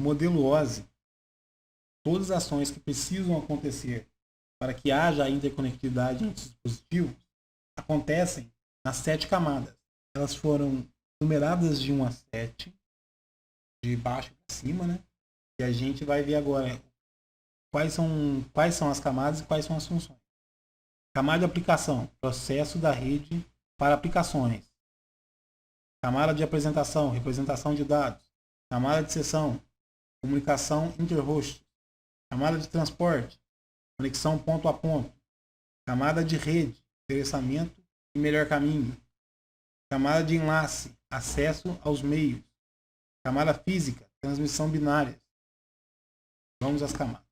O modelo OSI, todas as ações que precisam acontecer para que haja a interconectividade entre os dispositivos acontecem nas 7 camadas. Elas foram numeradas de 1 a 7, de baixo para cima, né? E a gente vai ver agora quais são as camadas e quais são as funções. Camada de aplicação, processo da rede para aplicações. Camada de apresentação, representação de dados. Camada de sessão, comunicação inter-host. Camada de transporte, conexão ponto a ponto. Camada de rede, endereçamento e melhor caminho. Camada de enlace, acesso aos meios. Camada física, transmissão binária. Vamos às camadas.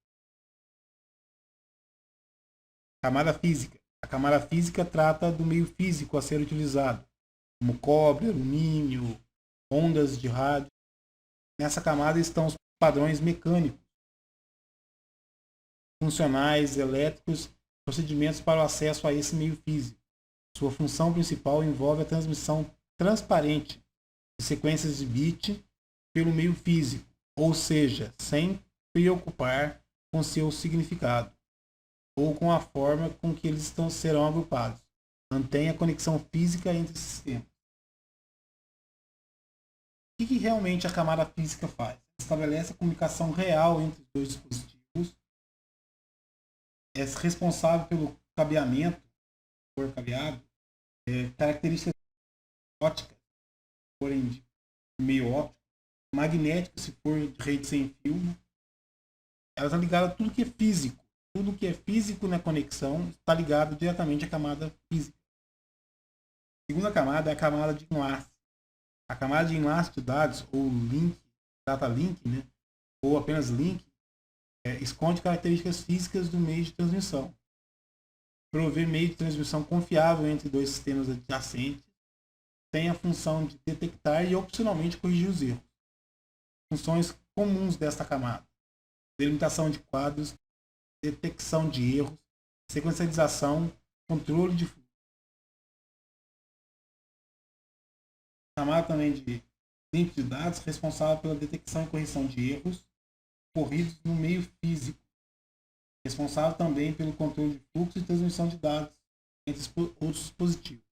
Camada física. A camada física trata do meio físico a ser utilizado, como cobre, alumínio, ondas de rádio. Nessa camada estão os padrões mecânicos, funcionais, elétricos, procedimentos para o acesso a esse meio físico. Sua função principal envolve a transmissão transparente de sequências de bit pelo meio físico, ou seja, sem preocupar com seu significado ou com a forma com que eles serão agrupados. Mantém a conexão física entre os sistemas. O que realmente a camada física faz? Estabelece a comunicação real entre os dois dispositivos. É responsável pelo cabeamento, por cabeado, características ópticas, porém de meio óptico, magnético, se for de rede sem fio. Ela está ligada a tudo que é físico. Tudo que é físico na conexão está ligado diretamente à camada física. A segunda camada é a camada de enlace. A camada de enlace de dados, ou link, data link, né, ou apenas link, esconde características físicas do meio de transmissão. Prover meio de transmissão confiável entre dois sistemas adjacentes. Tem a função de detectar e opcionalmente corrigir os erros. Funções comuns desta camada: delimitação de quadros, detecção de erros, sequencialização, controle de fluxo. Camada também de link de dados, responsável pela detecção e correção de erros ocorridos no meio físico. Responsável também pelo controle de fluxo e transmissão de dados entre outros dispositivos.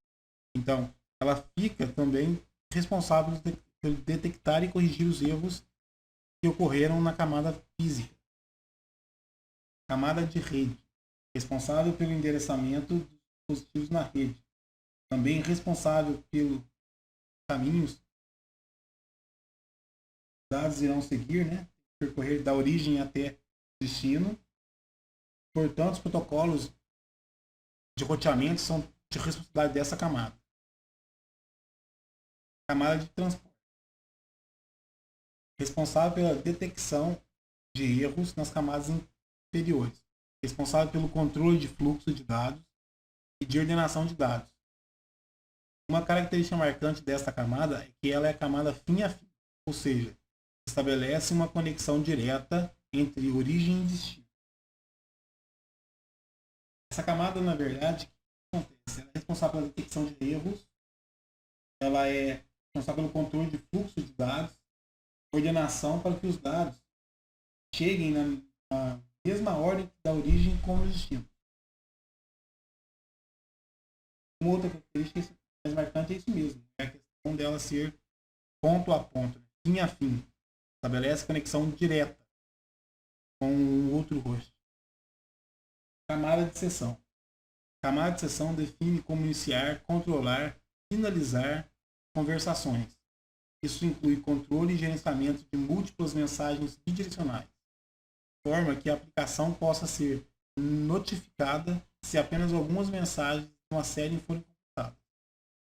Então, ela fica também responsável por detectar e corrigir os erros que ocorreram na camada física. Camada de rede, responsável pelo endereçamento dos dispositivos na rede. Também responsável pelos caminhos que os dados irão seguir, né? Percorrer da origem até o destino. Portanto, os protocolos de roteamento são de responsabilidade dessa camada. Camada de transporte, responsável pela detecção de erros nas camadas inferiores, responsável pelo controle de fluxo de dados e de ordenação de dados. Uma característica marcante desta camada é que ela é a camada fim a fim, ou seja, estabelece uma conexão direta entre origem e destino. Essa camada, na verdade, o que acontece? Ela é responsável pela detecção de erros, ela é responsável pelo controle de fluxo de dados, ordenação para que os dados cheguem na mesma ordem da origem como o destino. Uma outra característica mais marcante é isso mesmo, é a questão dela ser ponto a ponto, fim a fim. Estabelece conexão direta com o outro host. Camada de sessão. Camada de sessão define como iniciar, controlar, finalizar conversações. Isso inclui controle e gerenciamento de múltiplas mensagens bidirecionais, de forma que a aplicação possa ser notificada se apenas algumas mensagens de uma série forem computadas.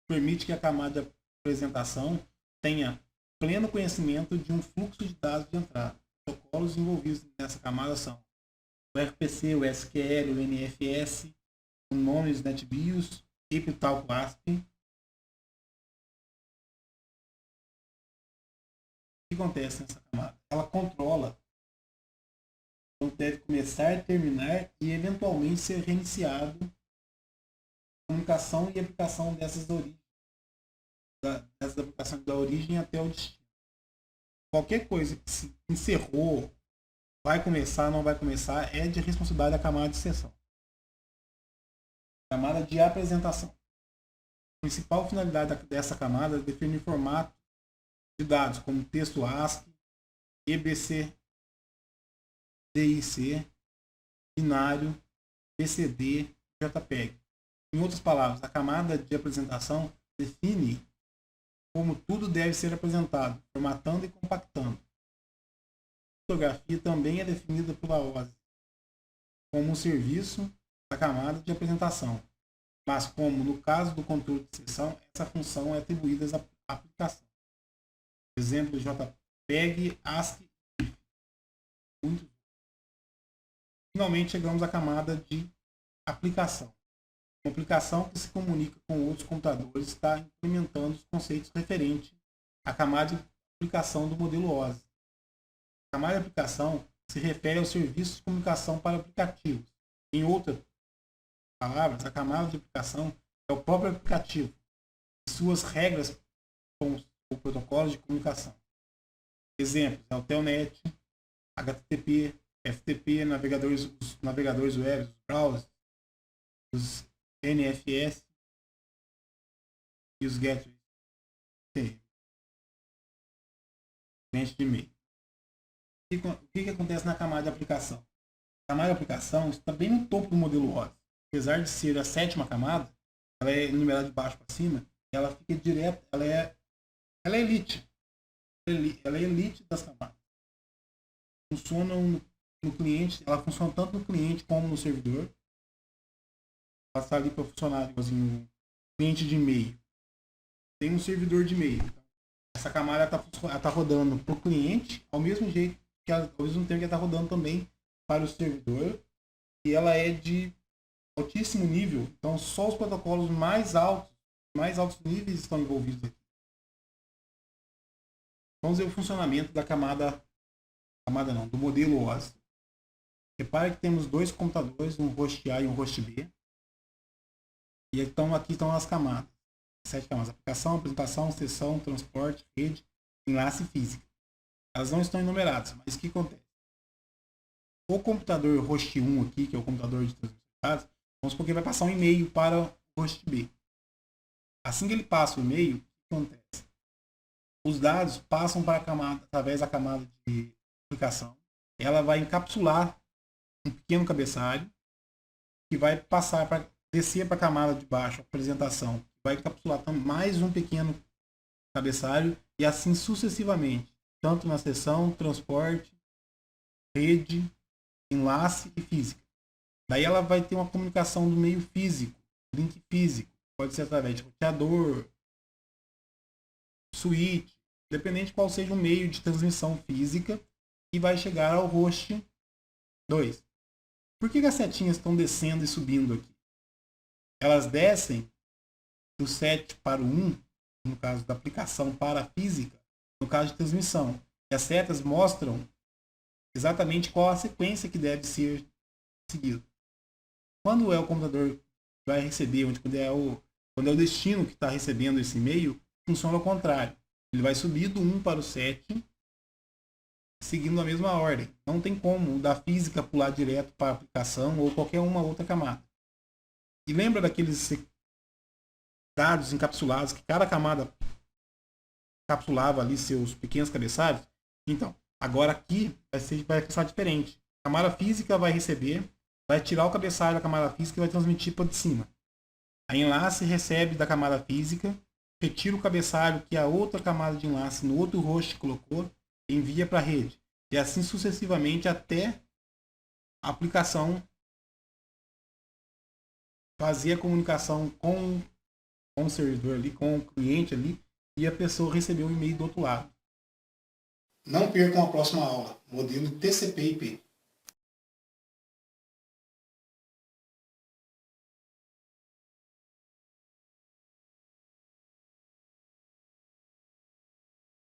Permite que a camada de apresentação tenha pleno conhecimento de um fluxo de dados de entrada. Os protocolos envolvidos nessa camada são o RPC, o SQL, o NFS, o nomes NetBIOS, APTalk ASP. O que acontece nessa camada? Ela controla quando deve começar, terminar e eventualmente ser reiniciado a comunicação e aplicação dessas origens, dessas aplicações da origem até o destino. qualquer coisa que se encerrou, vai começar, não vai começar, é de responsabilidade da camada de sessão. Camada de apresentação. A principal finalidade dessa camada é definir formato de dados, como texto ASCII, EBC, DIC, binário, BCD, JPEG. Em outras palavras, a camada de apresentação define como tudo deve ser apresentado, formatando e compactando. A fotografia também é definida pela OSI como um serviço da camada de apresentação, mas como no caso do controle de sessão, essa função é atribuída à aplicação. Exemplo, JPEG, ASCII, GIF. Finalmente chegamos à camada de aplicação. Uma aplicação que se comunica com outros computadores está implementando os conceitos referentes à camada de aplicação do modelo OSI. A camada de aplicação se refere aos serviços de comunicação para aplicativos. Em outras palavras, a camada de aplicação é o próprio aplicativo e suas regras com o protocolo de comunicação. Exemplos: é o Telnet, HTTP, FTP, os navegadores web, os browsers, os NFS e os gateways. Cliente de e-mail. O que acontece na camada de aplicação? A camada de aplicação está bem no topo do modelo OSI. Apesar de ser a 7ª camada, ela é numerada de baixo para cima, ela fica direto, ela é elite. Ela é elite das camadas. Funciona no cliente, ela funciona tanto no cliente como no servidor. Ela está ali para funcionar igualzinho cliente de e-mail. Tem um servidor de e-mail. Essa camada está rodando para o cliente ao mesmo jeito que ao mesmo tempo que ela está rodando também para o servidor. E ela é de altíssimo nível. Então só os protocolos mais altos níveis estão envolvidos aqui. Vamos ver o funcionamento da do modelo OSI. Repare que temos dois computadores, um host A e um host B. E então aqui estão as camadas. 7 camadas: aplicação, apresentação, sessão, transporte, rede, enlace e física. Elas não estão enumeradas, mas o que acontece? O computador host 1 aqui, que é o computador de transmissão de dados, vamos supor que ele vai passar um e-mail para o host B. Assim que ele passa o e-mail, o que acontece? Os dados passam para a camada, através da camada de aplicação. Ela vai encapsular um pequeno cabeçalho que vai passar para descer para a camada de baixo, a apresentação. Vai encapsular mais um pequeno cabeçalho e assim sucessivamente, tanto na seção, transporte, rede, enlace e física. Daí ela vai ter uma comunicação do meio físico, link físico, pode ser através de roteador, switch, dependente de qual seja o meio de transmissão física, e vai chegar ao host 2. Por que as setinhas estão descendo e subindo aqui? Elas descem do 7 para o 1, no caso da aplicação para a física, no caso de transmissão. E as setas mostram exatamente qual a sequência que deve ser seguida. Quando é o computador que vai receber, quando é o destino que está recebendo esse e-mail, funciona ao contrário. Ele vai subir do 1 para o 7, seguindo a mesma ordem. Não tem como da física pular direto para a aplicação ou qualquer uma outra camada. E lembra daqueles dados encapsulados que cada camada encapsulava ali seus pequenos cabeçalhos? Então, agora aqui vai funcionar diferente. A camada física vai receber, vai tirar o cabeçalho da camada física e vai transmitir para de cima. A enlace recebe da camada física, retira o cabeçalho que a outra camada de enlace no outro host colocou e envia para a rede. E assim sucessivamente até a aplicação fazer a comunicação com o servidor ali, com o cliente ali, e a pessoa receber o e-mail do outro lado. Não percam a próxima aula, modelo TCP/IP.